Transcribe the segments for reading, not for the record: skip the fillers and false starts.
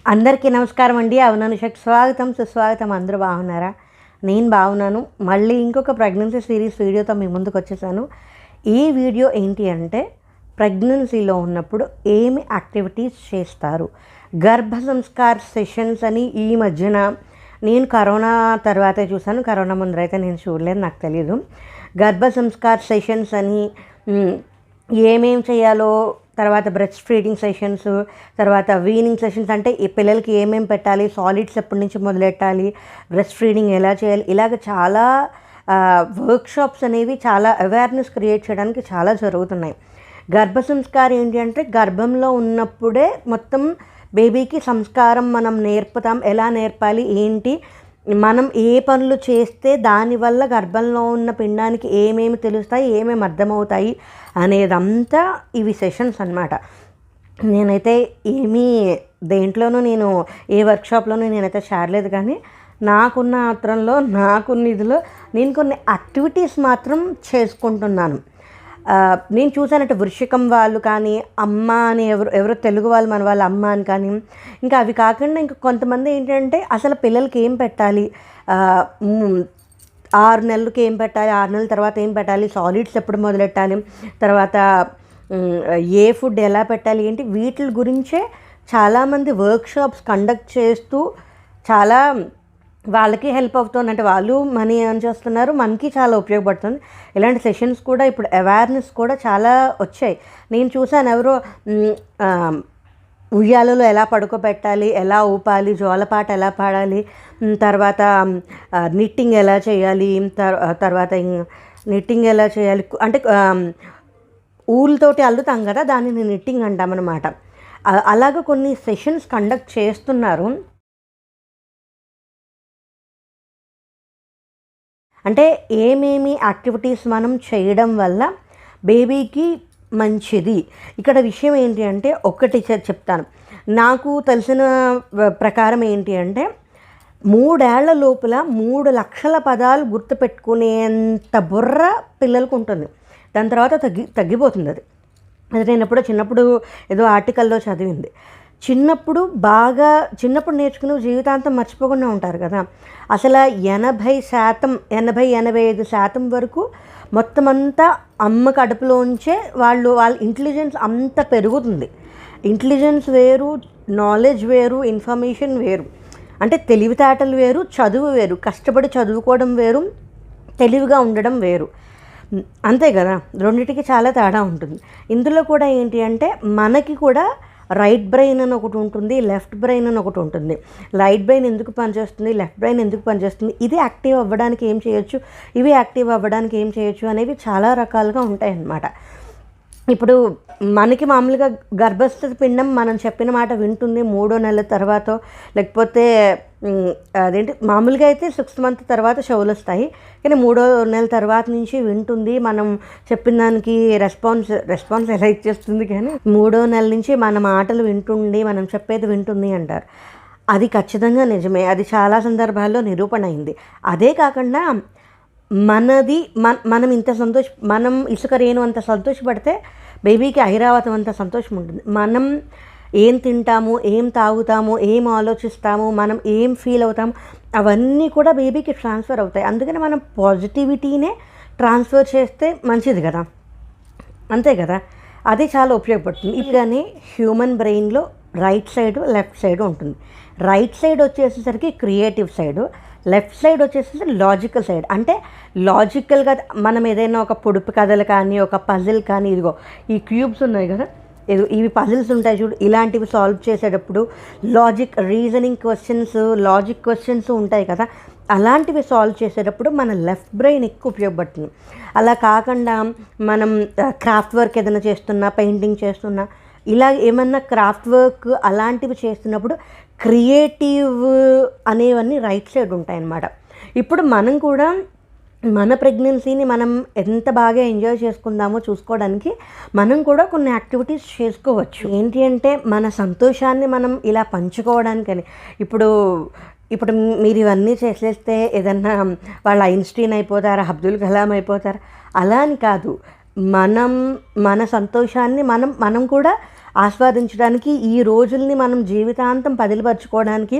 అందరికీ నమస్కారం అండి. అవనానుషకి స్వాగతం, సుస్వాగతం. అందరూ బాగున్నారా? నేను బాగున్నాను. మళ్ళీ ఇంకొక ప్రెగ్నెన్సీ సిరీస్ వీడియోతో మీ ముందుకు వచ్చేసాను. ఈ వీడియో ఏంటి అంటే, ప్రెగ్నెన్సీలో ఉన్నప్పుడు ఏమి యాక్టివిటీస్ చేస్తారు, గర్భ సంస్కార్ సెషన్స్ అని ఈ మధ్యన నేను కరోనా తర్వాతే చూశాను. కరోనా ముందరైతే నేను చూడలేదు, నాకు తెలియదు. గర్భ సంస్కార్ సెషన్స్ అని ఏమేం చేయాలో, తర్వాత బ్రెస్ట్ ఫీడింగ్ సెషన్స్, తర్వాత వీనింగ్ సెషన్స్, అంటే ఈ పిల్లలకి ఏమేం పెట్టాలి, సాలిడ్స్ ఎప్పటి నుంచి మొదలెట్టాలి, బ్రెస్ట్ ఫీడింగ్ ఎలా చేయాలి, ఇలాగ చాలా వర్క్షాప్స్ అనేవి, చాలా అవేర్నెస్ క్రియేట్ చేయడానికి చాలా జరుగుతున్నాయి. గర్భ సంస్కారం ఏంటి అంటే, గర్భంలో ఉన్నప్పుడే మొత్తం బేబీకి సంస్కారం మనం నేర్పుతాం. ఎలా నేర్పాలి, ఏంటి, మనం ఏ పనులు చేస్తే దానివల్ల గర్భంలో ఉన్న పిండానికి ఏమేమి తెలుస్తాయి, ఏమేమి అర్థమవుతాయి అనేదంతా ఇవి సెషన్స్ అన్నమాట. నేనైతే దేంట్లోనూ నేను ఏ వర్క్షాప్లోనూ నేనైతే చేరలేదు, కానీ నాకున్న ఆత్రంలో, నాకున్న ఇదిలో నేను కొన్ని యాక్టివిటీస్ మాత్రం చేసుకుంటున్నాను. నేను చూసానంటే వృషికం వాళ్ళు కానీ, అమ్మ అని ఎవరో తెలుగు వాళ్ళు, మన వాళ్ళు అమ్మ అని కానీ, ఇంకా అవి కాకుండా ఇంకా కొంతమంది ఏంటంటే అసలు పిల్లలకి ఏం పెట్టాలి, 6 నెలలకి ఏం పెట్టాలి, 6 నెలల తర్వాత ఏం పెట్టాలి, సాలిడ్స్ ఎప్పుడు మొదలెట్టాలి, తర్వాత ఏ ఫుడ్ ఎలా పెట్టాలి, ఏంటి, వీటి గురించే చాలామంది వర్క్షాప్స్ కండక్ట్ చేస్తూ చాలా వాళ్ళకి హెల్ప్ అవుతుంది. అంటే వాళ్ళు మనీ ఎర్న్ చేస్తున్నారు, మనకి చాలా ఉపయోగపడుతుంది. ఇలాంటి సెషన్స్ కూడా ఇప్పుడు అవేర్నెస్ కూడా చాలా వచ్చాయి. నేను చూసాను, ఎవరో ఉయ్యాలలో ఎలా పడుకోబెట్టాలి, ఎలా ఊపాలి, జోలపాట ఎలా పాడాలి, తర్వాత నిట్టింగ్ ఎలా చేయాలి, తర్వాత నిట్టింగ్ ఎలా చేయాలి అంటే ఊళ్ళతోటి అల్లుతాం కదా, దానిని నిట్టింగ్ అంటామన్నమాట. అలాగ కొన్ని సెషన్స్ కండక్ట్ చేస్తున్నారు. అంటే ఏమేమి యాక్టివిటీస్ మనం చేయడం వల్ల బేబీకి మంచిది. ఇక్కడ విషయం ఏంటి అంటే, ఒకటి చెప్తాను. నాకు తెలిసిన ప్రకారం ఏంటి అంటే, 3 ఏళ్ల లోపల 3 లక్షల పదాలు గుర్తుపెట్టుకునేంత బుర్ర పిల్లలకు ఉంటుంది. దాని తర్వాత తగ్గిపోతుంది. అది నేను ఎప్పుడో చిన్నప్పుడు ఏదో ఆర్టికల్లో చదివింది. చిన్నప్పుడు నేర్చుకుని జీవితాంతం మర్చిపోకుండా ఉంటారు కదా. అసలు 80%, 80-85% వరకు మొత్తం అంతా అమ్మ కడుపులోంచే వాళ్ళ ఇంటెలిజెన్స్ అంత పెరుగుతుంది. ఇంటెలిజెన్స్ వేరు, నాలెడ్జ్ వేరు, ఇన్ఫర్మేషన్ వేరు. అంటే తెలివితేటలు వేరు, చదువు వేరు. కష్టపడి చదువుకోవడం వేరు, తెలివిగా ఉండడం వేరు. అంతే కదా, రెండింటికి చాలా తేడా ఉంటుంది. ఇందులో కూడా ఏంటి అంటే, మనకి కూడా రైట్ బ్రెయిన్ అని ఒకటి ఉంటుంది, లెఫ్ట్ బ్రెయిన్ అని ఒకటి ఉంటుంది. రైట్ బ్రెయిన్ ఎందుకు పనిచేస్తుంది, లెఫ్ట్ బ్రెయిన్ ఎందుకు పనిచేస్తుంది, ఇది యాక్టివ్ అవ్వడానికి ఏం చేయొచ్చు, ఇవి యాక్టివ్ అవ్వడానికి ఏం చేయొచ్చు అనేవి చాలా రకాలుగా ఉంటాయి అన్నమాట. ఇప్పుడు మనకి మామూలుగా గర్భస్థ పిండం మనం చెప్పిన మాట వింటుంది 3వ నెల తర్వాత, లేకపోతే మామూలుగా అయితే 6th మంత్ తర్వాత చెవులు వస్తాయి, కానీ 3వ నెల తర్వాత నుంచి వింటుంది. మనం చెప్పిన దానికి రెస్పాన్స్ ఎలా ఇచ్చేస్తుంది, కానీ 3వ నెల నుంచి మన మాటలు వింటుంది, మనం చెప్పేది వింటుంది అంటారు. అది ఖచ్చితంగా నిజమే. అది చాలా సందర్భాల్లో నిరూపణ అయింది. అదే కాకుండా మనం ఇంత మనం ఇసుక రేణు అంత సంతోషపడితే బేబీకి ఐరావతం అంత సంతోషం ఉంటుంది. మనం ఏం తింటాము, ఏం తాగుతాము, ఏం ఆలోచిస్తాము, మనం ఏం ఫీల్ అవుతాము, అవన్నీ కూడా బేబీకి ట్రాన్స్ఫర్ అవుతాయి. అందుకని మనం పాజిటివిటీనే ట్రాన్స్ఫర్ చేస్తే మంచిది కదా, అంతే కదా. అది చాలా ఉపయోగపడుతుంది. కానీ హ్యూమన్ బ్రెయిన్లో రైట్ సైడు, లెఫ్ట్ సైడు ఉంటుంది. రైట్ సైడ్ వచ్చేసేసరికి క్రియేటివ్ సైడు, లెఫ్ట్ సైడ్ వచ్చేసి లాజికల్ సైడ్. అంటే లాజికల్గా మనం ఏదైనా ఒక పొడుపు కథలు కానీ, ఒక పజిల్ కానీ, ఇదిగో ఈ క్యూబ్స్ ఉన్నాయి కదా, ఇవి పజిల్స్ ఉంటాయి చూడు, ఇలాంటివి సాల్వ్ చేసేటప్పుడు రీజనింగ్ క్వశ్చన్స్, లాజిక్ క్వశ్చన్స్ ఉంటాయి కదా, అలాంటివి సాల్వ్ చేసేటప్పుడు మన లెఫ్ట్ బ్రెయిన్ ఎక్కువ ఉపయోగపడుతుంది. అలా కాకుండా మనం క్రాఫ్ట్ వర్క్ ఏదైనా చేస్తున్నా, పెయింటింగ్ చేస్తున్నా, ఇలా ఏమన్నా క్రాఫ్ట్ వర్క్ అలాంటివి చేస్తున్నప్పుడు క్రియేటివ్ అనేవన్నీ రైట్ సైడ్ ఉంటాయన్నమాట. ఇప్పుడు మనం కూడా మన ప్రెగ్నెన్సీని మనం ఎంత బాగా ఎంజాయ్ చేసుకుందామో చూసుకోవడానికి మనం కూడా కొన్ని యాక్టివిటీస్ చేసుకోవచ్చు. ఏంటి అంటే, మన సంతోషాన్ని మనం ఇలా పంచుకోవడానికని. ఇప్పుడు మీరు ఇవన్నీ చేసేస్తే ఏదన్నా వాళ్ళ ఐన్స్టీన్ అయిపోతారా, అబ్దుల్ కలాం అయిపోతారా, అలా అని కాదు. మన సంతోషాన్ని మనం కూడా ఆస్వాదించడానికి, ఈ రోజుల్ని మనం జీవితాంతం పదిలపరచుకోవడానికి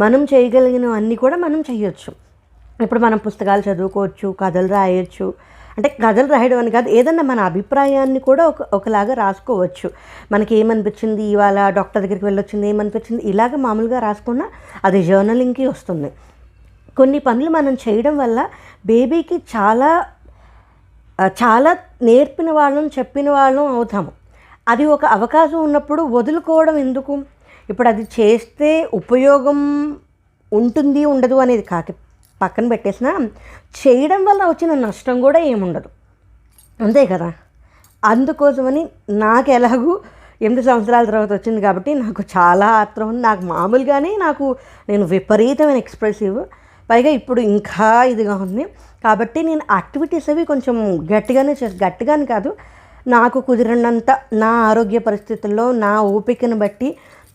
మనం చేయగలిగినవన్నీ కూడా మనం చేయొచ్చు. ఇప్పుడు మనం పుస్తకాలు చదువుకోవచ్చు, కథలు రాయొచ్చు. అంటే కథలు రాయడం అని కాదు, ఏదన్నా మన అభిప్రాయాన్ని కూడా ఒకలాగా రాసుకోవచ్చు. మనకి ఏమనిపించింది ఇవాళ, డాక్టర్ దగ్గరికి వెళ్ళొచ్చింది, ఏమనిపించింది, ఇలాగ మామూలుగా రాసుకున్నా అది జర్నలింగ్కి వస్తుంది. కొన్ని పనులు మనం చేయడం వల్ల బేబీకి చాలా చాలా నేర్పిన వాళ్ళం, చెప్పిన వాళ్ళం అవుతాము. అది ఒక అవకాశం ఉన్నప్పుడు వదులుకోవడం ఎందుకు? ఇప్పుడు అది చేస్తే ఉపయోగం ఉంటుంది ఉండదు అనేది కాక పక్కన పెట్టేసినా, చేయడం వల్ల వచ్చిన నష్టం కూడా ఏముండదు, అంతే కదా. అందుకోసమని నాకు ఎలాగూ 8 సంవత్సరాల తర్వాత వచ్చింది కాబట్టి నాకు చాలా ఆత్రం ఉంది. నాకు మామూలుగానే నేను విపరీతమైన ఎక్స్ప్రెసివ్, పైగా ఇప్పుడు ఇంకా ఇదిగా ఉంది. కాబట్టి నేను యాక్టివిటీస్ అవి కొంచెం గట్టిగానే కాదు, నాకు కుదిరినంత నా ఆరోగ్య పరిస్థితుల్లో, నా ఓపికను బట్టి,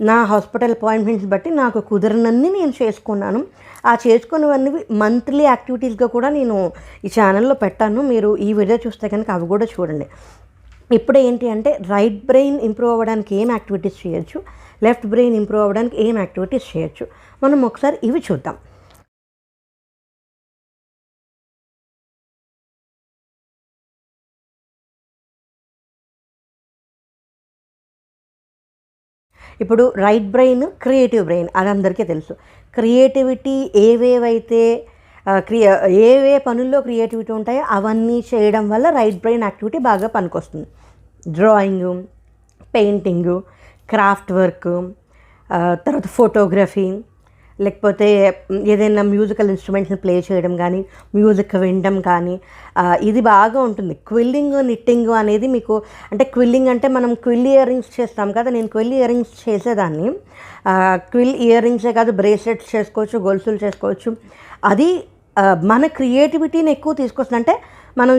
నా హాస్పిటల్ అపాయింట్మెంట్స్ బట్టి నాకు కుదిరినన్ని నేను చేసుకున్నాను. ఆ చేసుకున్నవన్నీ మంత్లీ యాక్టివిటీస్గా కూడా నేను ఈ ఛానల్లో పెట్టాను. మీరు ఈ వీడియో చూస్తే కనుక అవి కూడా చూడండి. ఇప్పుడు ఏంటి అంటే, రైట్ బ్రెయిన్ ఇంప్రూవ్ అవ్వడానికి ఏం యాక్టివిటీస్ చేయొచ్చు, లెఫ్ట్ బ్రెయిన్ ఇంప్రూవ్ అవ్వడానికి ఏం యాక్టివిటీస్ చేయొచ్చు, మనం ఒకసారి ఇవి చూద్దాం. ఇప్పుడు రైట్ బ్రెయిన్, క్రియేటివ్ బ్రెయిన్, అది అందరికీ తెలుసు. క్రియేటివిటీ ఏవే పనుల్లో క్రియేటివిటీ ఉంటాయో అవన్నీ చేయడం వల్ల రైట్ బ్రెయిన్ యాక్టివిటీ బాగా పనికొస్తుంది. డ్రాయింగు, పెయింటింగు, క్రాఫ్ట్ వర్క్, తర్వాత ఫోటోగ్రఫీ, లేకపోతే ఏదైనా మ్యూజికల్ ఇన్స్ట్రుమెంట్స్ని ప్లే చేయడం కానీ, మ్యూజిక్ వినడం కానీ, ఇది బాగా ఉంటుంది. క్విల్లింగ్, నిట్టింగ్ అనేది మీకు, అంటే క్విల్లింగ్ అంటే మనం క్విల్ ఇయర్ రింగ్స్ చేస్తాం కదా, నేను క్విల్ ఇయర్ రింగ్స్ చేసేదాన్ని. క్విల్ ఇయర్ రింగ్సే కాదు, బ్రేస్లెట్స్ చేసుకోవచ్చు, గొలుసులు చేసుకోవచ్చు. అది మన క్రియేటివిటీని ఎక్కువ తీసుకొస్తుంది. అంటే మనం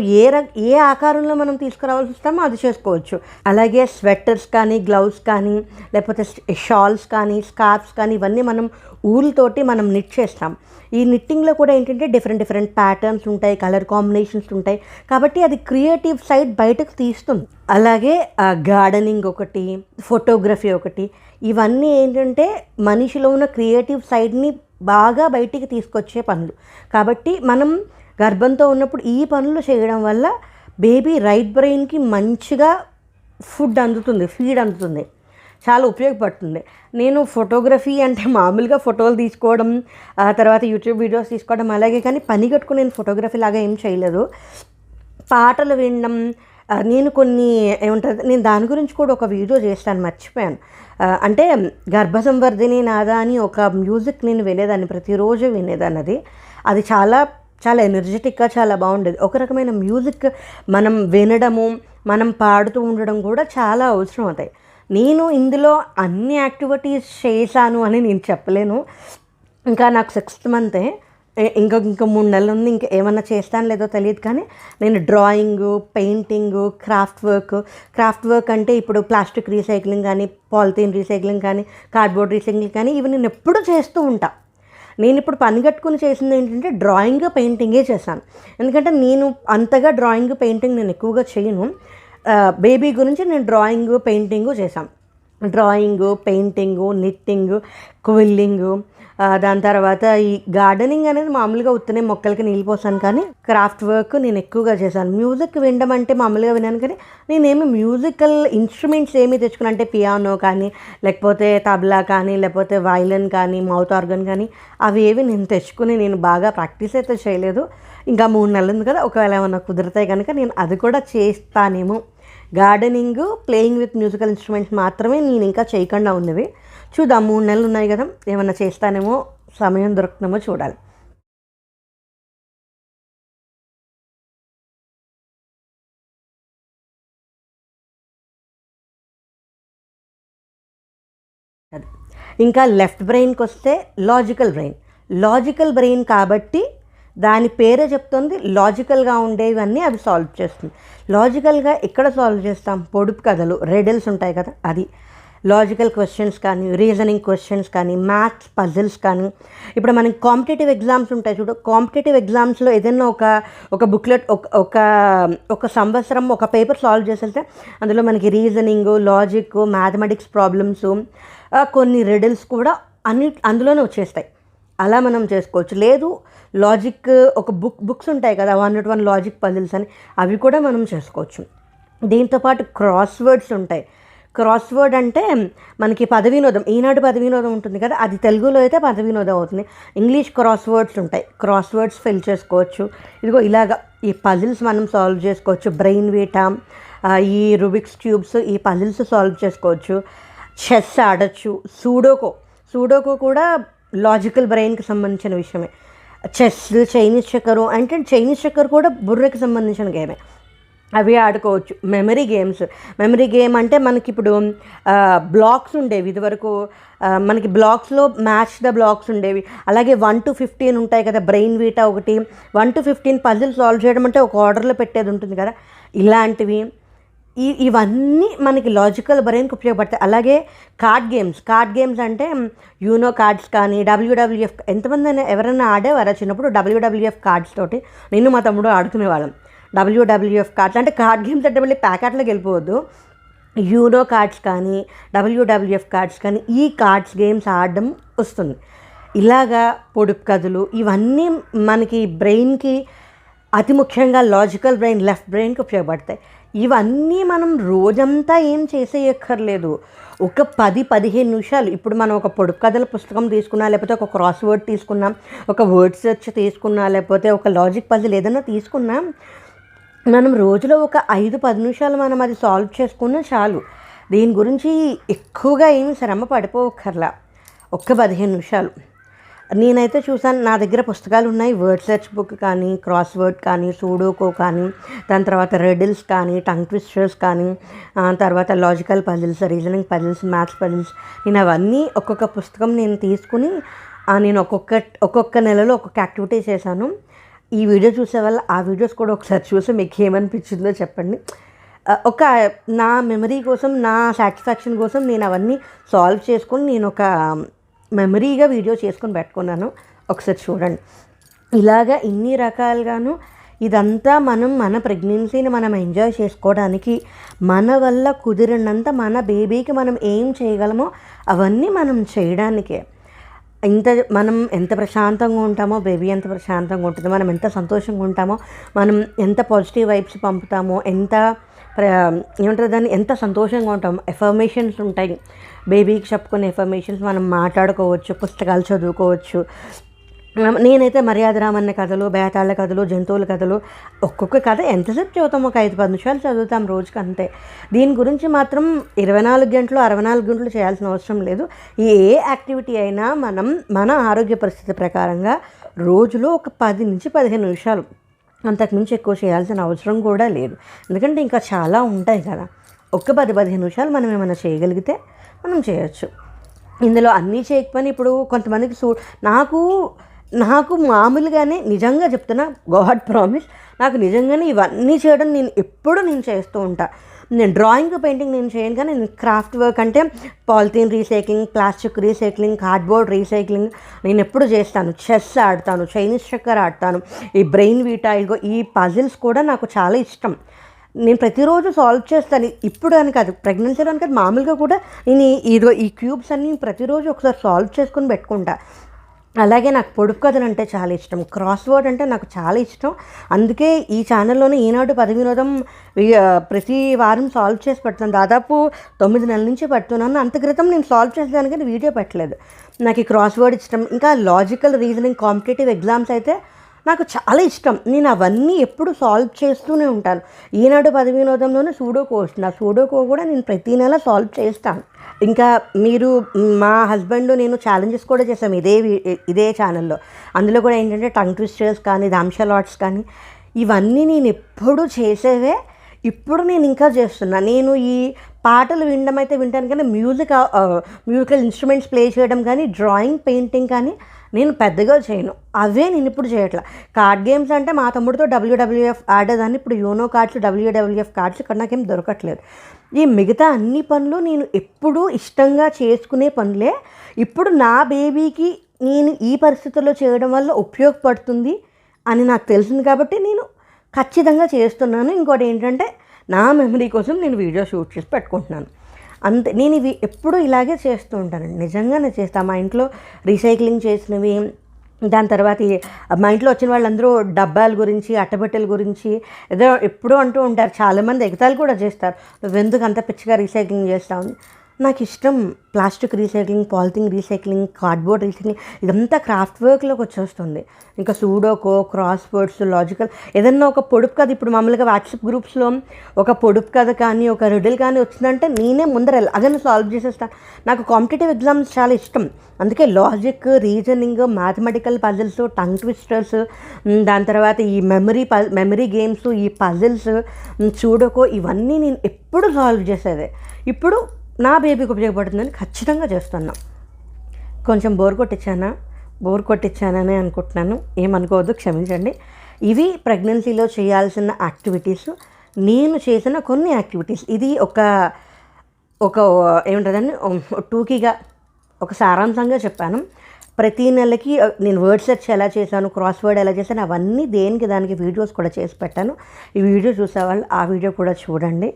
ఏ ఆకారంలో మనం తీసుకురావాల్సి వస్తామో అది చేసుకోవచ్చు. అలాగే స్వెటర్స్ కానీ, గ్లౌస్ కానీ, లేకపోతే షాల్స్ కానీ, స్కార్ఫ్స్ కానీ, ఇవన్నీ మనం ఊల్తోటి మనం నిట్ చేస్తాం. ఈ నిట్టింగ్లో కూడా ఏంటంటే డిఫరెంట్ ప్యాటర్న్స్ ఉంటాయి, కలర్ కాంబినేషన్స్ ఉంటాయి. కాబట్టి అది క్రియేటివ్ సైడ్ బయటకు తీస్తుంది. అలాగే గార్డెనింగ్ ఒకటి, ఫోటోగ్రఫీ ఒకటి, ఇవన్నీ ఏంటంటే మనిషిలో ఉన్న క్రియేటివ్ సైడ్ని బాగా బయటికి తీసుకొచ్చే పనులు. కాబట్టి మనం గర్భంతో ఉన్నప్పుడు ఈ పనులు చేయడం వల్ల బేబీ రైట్ బ్రెయిన్కి మంచిగా ఫీడ్ అందుతుంది, చాలా ఉపయోగపడుతుంది. నేను ఫోటోగ్రఫీ అంటే మామూలుగా ఫోటోలు తీసుకోవడం, తర్వాత యూట్యూబ్ వీడియోస్ తీసుకోవడం అలాగే, కానీ పని కట్టుకుని నేను ఫోటోగ్రఫీ లాగా ఏం చేయలేదు. పాటలు వినడం, నేను దాని గురించి కూడా ఒక వీడియో చేస్తాను, మర్చిపోయాను. అంటే గర్భ సంవర్ధిని నాదా అని ఒక మ్యూజిక్ నేను వినేదాన్ని, ప్రతిరోజు వినేదాన్ని. అది చాలా చాలా ఎనర్జెటిక్గా చాలా బాగుండేది. ఒక రకమైన మ్యూజిక్ మనం వినడము, మనం పాడుతూ ఉండడం కూడా చాలా అవసరం అవుతాయి. నేను ఇందులో అన్ని యాక్టివిటీస్ చేశాను అని నేను చెప్పలేను. ఇంకా నాకు 6th మంతే, ఇంకా 3 నెలలు ఉంది. ఇంకా ఏమన్నా చేస్తాను లేదో తెలియదు. కానీ నేను డ్రాయింగు, పెయింటింగు, క్రాఫ్ట్ వర్క్ అంటే ఇప్పుడు ప్లాస్టిక్ రీసైక్లింగ్ కానీ, పాలిథీన్ రీసైక్లింగ్ కానీ, కార్డ్బోర్డ్ రీసైక్లింగ్ కానీ, ఇవి నేను ఎప్పుడూ చేస్తూ ఉంటా. నేను ఇప్పుడు పని కట్టుకుని చేసింది ఏంటంటే డ్రాయింగ్, పెయింటింగే చేశాను. ఎందుకంటే నేను అంతగా డ్రాయింగ్, పెయింటింగ్ నేను ఎక్కువగా చేయను. బేబీ గురించి నేను డ్రాయింగ్, పెయింటింగు చేశాను. డ్రాయింగు, పెయింటింగు, నిట్టింగు, క్విల్లింగు, దాని తర్వాత ఈ గార్డెనింగ్ అనేది మామూలుగా ఉత్తనే మొక్కలకి నీళ్ళు పోసాను. కానీ క్రాఫ్ట్ వర్క్ నేను ఎక్కువగా చేశాను. మ్యూజిక్ వినడం అంటే మామూలుగా విన్నాను, కానీ నేనేమి మ్యూజికల్ ఇన్స్ట్రుమెంట్స్ ఏమీ తెచ్చుకుని, అంటే పియానో కానీ, లేకపోతే తబలా కానీ, లేకపోతే వైలిన్ కానీ, మౌత్ ఆర్గన్ కానీ, అవి ఏవి నేను తెచ్చుకుని నేను బాగా ప్రాక్టీస్ అయితే చేయలేదు. ఇంకా 3 నెలలు ఉంది కదా, ఒకవేళ ఏమన్నా కుదిరితే కనుక నేను అది కూడా చేస్తానేమో. Gardening, playing with musical instruments మాత్రమే నేను ఇంకా చేయకుండా ఉన్నవి. చూద్దాం, 3 నెలలు ఉన్నాయి కదా, ఏమన్నా చేస్తానేమో, సమయం దొరుకుతుందేమో చూడాలి. ఇంకా లెఫ్ట్ బ్రెయిన్కి వస్తే లాజికల్ బ్రెయిన్ కాబట్టి దాని పేరే చెప్తుంది, లాజికల్గా ఉండేవన్నీ అవి సాల్వ్ చేస్తుంది. లాజికల్గా ఎక్కడ సాల్వ్ చేస్తాం? పొడుపు కథలు, రెడల్స్ ఉంటాయి కదా, అది. లాజికల్ క్వశ్చన్స్ కానీ, రీజనింగ్ క్వశ్చన్స్ కానీ, మ్యాథ్స్ పజిల్స్ కానీ. ఇప్పుడు మనకి కాంపిటేటివ్ ఎగ్జామ్స్ ఉంటాయి చూడు, కాంపిటేటివ్ ఎగ్జామ్స్లో ఏదైనా ఒక బుక్లెట్ ఒక సంవత్సరం ఒక పేపర్ సాల్వ్ చేసేస్తే అందులో మనకి రీజనింగ్, లాజిక్, మ్యాథమెటిక్స్ ప్రాబ్లమ్స్, కొన్ని రిడిల్స్ కూడా అందులోనే వచ్చేస్తాయి. అలా మనం చేసుకోవచ్చు. లేదు లాజిక్ ఒక బుక్స్ ఉంటాయి కదా, 101 లాజిక్ పజిల్స్ అని, అవి కూడా మనం చేసుకోవచ్చు. దీంతోపాటు క్రాస్ వర్డ్స్ ఉంటాయి. క్రాస్ వర్డ్ అంటే మనకి పదవినోదం, ఈనాడు పదవినోదం ఉంటుంది కదా, అది తెలుగులో అయితే పదవినోదం అవుతుంది. ఇంగ్లీష్ క్రాస్ వర్డ్స్ ఉంటాయి, క్రాస్ వర్డ్స్ ఫిల్ చేసుకోవచ్చు. ఇదిగో ఇలాగా ఈ పజిల్స్ మనం సాల్వ్ చేసుకోవచ్చు. బ్రెయిన్ వీటా, ఈ రుబిక్స్ క్యూబ్స్, ఈ పజిల్స్ సాల్వ్ చేసుకోవచ్చు. చెస్ ఆడచ్చు. సూడోకో కూడా లాజికల్ బ్రెయిన్కి సంబంధించిన విషయమే. చెస్, చైనీస్ చెక్కరు అంటే చైనీస్ చెక్కర్ కూడా బుర్రకి సంబంధించిన గేమే, అవి ఆడుకోవచ్చు. మెమరీ గేమ్ అంటే మనకి ఇప్పుడు బ్లాక్స్ ఉండేవి ఇదివరకు, మనకి బ్లాక్స్లో మ్యాచ్ ద బ్లాక్స్ ఉండేవి. అలాగే 1 to 15 ఉంటాయి కదా, బ్రెయిన్ వీటా ఒకటి, 1 to 15 పజిల్ సాల్వ్ చేయడం అంటే ఒక ఆర్డర్లో పెట్టేది ఉంటుంది కదా, ఇలాంటివి. ఇవన్నీ మనకి లాజికల్ బ్రెయిన్కి ఉపయోగపడతాయి. అలాగే కార్డ్ గేమ్స్ అంటే యూనో కార్డ్స్ కానీ, WWF. ఎంతమంది ఎవరైనా ఆడేవారా చిన్నప్పుడు WWF కార్డ్స్ తోటి? నేను మా తమ్ముడు ఆడుకునేవాళ్ళం. WWF కార్డ్స్ అంటే కార్డ్ గేమ్స్ అంటే మళ్ళీ ప్యాకెట్లోకి వెళ్ళిపోవద్దు. యూనో కార్డ్స్ కానీ, WWF కార్డ్స్ కానీ, ఈ కార్డ్స్ గేమ్స్ ఆడడం వస్తుంది. ఇలాగా పొడుపు కథలు, ఇవన్నీ మనకి బ్రెయిన్కి, అతి ముఖ్యంగా లాజికల్ బ్రెయిన్, లెఫ్ట్ బ్రెయిన్కి ఉపయోగపడతాయి. ఇవన్నీ మనం రోజంతా ఏం చేసేయక్కర్లేదు. ఒక 10-15 నిమిషాలు. ఇప్పుడు మనం ఒక పొడుపు కథల పుస్తకం తీసుకున్నా, లేకపోతే ఒక క్రాస్ వర్డ్ తీసుకున్నా, ఒక వర్డ్ సెర్చ్ తీసుకున్నా, లేకపోతే ఒక లాజిక్ పజిల్ ఏదైనా తీసుకున్నా, మనం రోజులో ఒక 5-10 నిమిషాలు మనం అది సాల్వ్ చేసుకున్నా చాలు. దీని గురించి ఎక్కువగా ఏమి శ్రమ పడిపోకర్లా. ఒక్క 15 నిమిషాలు. నేనైతే చూసాను, నా దగ్గర పుస్తకాలు ఉన్నాయి. వర్డ్ సెర్చ్ బుక్ కానీ, క్రాస్ వర్డ్ కానీ, సూడోకో కానీ, దాని తర్వాత రెడిల్స్ కానీ, టంగ్ ట్విస్టర్స్ కానీ, తర్వాత logical puzzles, reasoning puzzles, maths puzzles. నేను అవన్నీ ఒక్కొక్క పుస్తకం నేను తీసుకుని నేను ఒక్కొక్క నెలలో ఒక్కొక్క యాక్టివిటీ చేశాను. ఈ వీడియో చూసే వల్ల ఆ వీడియోస్ కూడా ఒకసారి చూసి మీకు ఏమనిపించిందో చెప్పండి. నా మెమరీ కోసం, నా సాటిస్ఫాక్షన్ కోసం నేను అవన్నీ సాల్వ్ చేసుకొని నేను ఒక మెమరీగా వీడియో చేసుకొని పెట్టుకున్నాను. ఒకసారి చూడండి. ఇలాగా ఇన్ని రకాలుగాను ఇదంతా మన ప్రెగ్నెన్సీని మనం ఎంజాయ్ చేసుకోవడానికి, మన వల్ల కుదిరినంత మన బేబీకి మనం ఏం చేయగలమో అవన్నీ మనం చేయడానికే. మనం ఎంత ప్రశాంతంగా ఉంటామో బేబీ ఎంత ప్రశాంతంగా ఉంటుంది, మనం ఎంత సంతోషంగా ఉంటామో, మనం ఎంత పాజిటివ్ వైబ్స్ పంపుతామో, ఏమంటారు దాన్ని, ఎంత సంతోషంగా ఉంటామో. ఎఫర్మేషన్స్ ఉంటాయి, బేబీకి చెప్పుకునే ఎఫర్మేషన్స్ మనం మాట్లాడుకోవచ్చు, పుస్తకాలు చదువుకోవచ్చు. నేనైతే మర్యాద రామన్న కథలు, బేతాళ కథలు, జంతువుల కథలు, ఒక్కొక్క కథ ఎంతసేపు చదువుతాం, ఒక 5-10 నిమిషాలు చదువుతాం రోజుకి, అంతే. దీని గురించి మాత్రం 24 గంటలు 64 గంటలు చేయాల్సిన అవసరం లేదు. ఏ యాక్టివిటీ అయినా మనం మన ఆరోగ్య పరిస్థితి ప్రకారంగా రోజులో ఒక 10 నుంచి 15 నిమిషాలు, అంతకుమించి ఎక్కువ చేయాల్సిన అవసరం కూడా లేదు. ఎందుకంటే ఇంకా చాలా ఉంటాయి కదా. ఒక్క 10-15 నిమిషాలు మనం ఏమైనా చేయగలిగితే మనం చేయొచ్చు. ఇందులో అన్నీ చేయకపోయినా ఇప్పుడు కొంతమందికి నాకు మామూలుగానే, నిజంగా చెప్తున్నా, గాడ్ ప్రామిస్, నాకు నిజంగానే ఇవన్నీ చేయడం నేను చేస్తూ ఉంటా. నేను డ్రాయింగ్, పెయింటింగ్ నేను చేయను, కానీ నేను క్రాఫ్ట్ వర్క్ అంటే polythene recycling, plastic recycling, cardboard recycling నేను ఎప్పుడు చేస్తాను. చెస్ ఆడతాను, చైనీస్ చెక్కర్ ఆడతాను, ఈ బ్రెయిన్ వీటా, ఈ పజిల్స్ కూడా నాకు చాలా ఇష్టం. నేను ప్రతిరోజు సాల్వ్ చేస్తాను. ఇప్పుడు అని కాదు, ప్రెగ్నెన్సీలో అని కాదు, మామూలుగా కూడా నేను ఈ క్యూబ్స్ అన్నీ ప్రతిరోజు ఒకసారి సాల్వ్ చేసుకొని పెట్టుకుంటా. అలాగే నాకు పొడుపు కథలు అంటే చాలా ఇష్టం, క్రాస్ వర్డ్ అంటే నాకు చాలా ఇష్టం. అందుకే ఈ ఛానల్లోనే ఈనాడు పదవినోదం ప్రతి వారం సాల్వ్ చేసి పెడుతున్నాను. దాదాపు 9 నెలల నుంచి పెడుతున్నాను. అంత క్రితం నేను సాల్వ్ చేసేదానికని వీడియో పెట్టలేదు. నాకు ఈ క్రాస్ వర్డ్ ఇష్టం. ఇంకా లాజికల్ రీజనింగ్ కాంపిటేటివ్ ఎగ్జామ్స్ అయితే నాకు చాలా ఇష్టం. నేను అవన్నీ ఎప్పుడు సాల్వ్ చేస్తూనే ఉంటాను. ఈనాడు పదవినోదంలోనే సూడోకో వస్తుంది. ఆ సూడోకో కూడా నేను ప్రతి నెల సాల్వ్ చేస్తాను. ఇంకా మీరు, మా హస్బెండ్ నేను ఛాలెంజెస్ కూడా చేసాము ఇదే ఛానల్లో. అందులో కూడా ఏంటంటే టంగ్ ట్విస్టర్స్ కానీ, దాంషలాట్స్ కానీ, ఇవన్నీ నేను ఎప్పుడు చేసేవే. ఇప్పుడు నేను ఇంకా చేస్తున్నా. నేను ఈ పాటలు వినడం అయితే వింటాను, కానీ మ్యూజికల్ ఇన్స్ట్రుమెంట్స్ ప్లే చేయడం కానీ, డ్రాయింగ్, పెయింటింగ్ కానీ నేను పెద్దగా చేయను. అవే నేను ఇప్పుడు చేయట్లా. కార్డ్ గేమ్స్ అంటే మా తమ్ముడితో WWF ఆడేదాన్ని. ఇప్పుడు యూనో కార్డ్స్, WWF కార్డ్స్ ఇక్కడ నాకేం దొరకట్లేదు. ఈ మిగతా అన్ని పనులు నేను ఎప్పుడూ ఇష్టంగా చేసుకునే పనులే. ఇప్పుడు నా బేబీకి నేను ఈ పరిస్థితుల్లో చేయడం వల్ల ఉపయోగపడుతుంది అని నాకు తెలిసింది కాబట్టి నేను ఖచ్చితంగా చేస్తున్నాను. ఇంకోటి ఏంటంటే నా మెమరీ కోసం నేను వీడియో షూట్ చేసి పెట్టుకుంటున్నాను అంతే. నేను ఇవి ఎప్పుడూ ఇలాగే చేస్తూ ఉంటానండి, నిజంగానే చేస్తాను. మా ఇంట్లో రీసైక్లింగ్ చేసినవి, దాని తర్వాత మా ఇంట్లో వచ్చిన వాళ్ళందరూ డబ్బాల గురించి, అట్టబెట్టెల గురించి ఏదో ఎప్పుడూ అంటూ ఉంటారు. చాలామంది ఎగతాళి కూడా చేస్తారు, నువ్వెందుకు అంత పిచ్చిగా రీసైక్లింగ్ చేస్తావు. నాకు ఇష్టం plastic recycling, polythene recycling, cardboard recycling, ఇదంతా క్రాఫ్ట్ వర్క్లోకి వచ్చేస్తుంది. ఇంకా సూడోకో, క్రాస్ వర్డ్స్, లాజికల్ ఏదన్నా ఒక పొడుపు కథ, ఇప్పుడు మామూలుగా వాట్సాప్ గ్రూప్స్లో ఒక పొడుపు కథ కానీ ఒక రిడిల్ కానీ వచ్చిందంటే నేనే ముందర అదನ್ನು సాల్వ్ చేసేస్తాను. నాకు కాంపిటేటివ్ ఎగ్జామ్స్ చాలా ఇష్టం, అందుకే logic, reasoning, mathematical puzzles, tongue twisters, దాని తర్వాత ఈ మెమరీ గేమ్స్, ఈ పజిల్స్, సూడోకో, ఇవన్నీ నేను ఎప్పుడు సాల్వ్ చేసేదే. ఇప్పుడు నా బేబీకి ఉపయోగపడుతుందని ఖచ్చితంగా చేస్తున్నాను. కొంచెం బోర్ కొట్టించానని అనుకుంటున్నాను, ఏమనుకోవద్దు, క్షమించండి. ఇవి ప్రెగ్నెన్సీలో చేయాల్సిన యాక్టివిటీస్, నేను చేసిన కొన్ని యాక్టివిటీస్. ఇది ఒక ఏముంటుందని టూకీగా ఒక సారాంశంగా చెప్పాను. ప్రతి నెలకి నేను వర్డ్ సెర్చ్ ఎలా చేశాను, క్రాస్ వర్డ్ ఎలా చేశాను, అవన్నీ దేనికి దానికి వీడియోస్ కూడా చేసి పెట్టాను. ఈ వీడియో చూసేవాళ్ళు ఆ వీడియో కూడా చూడండి.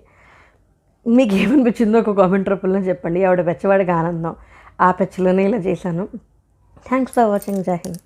మీకు ఏమనిపించిందో ఒక కామెంట్ రూపంలో చెప్పండి. ఆవిడ వెచ్చవాడిగా ఆనందం, ఆ పెచ్చలోనే ఇలా చేశాను. Thanks for watching. జై హింద్.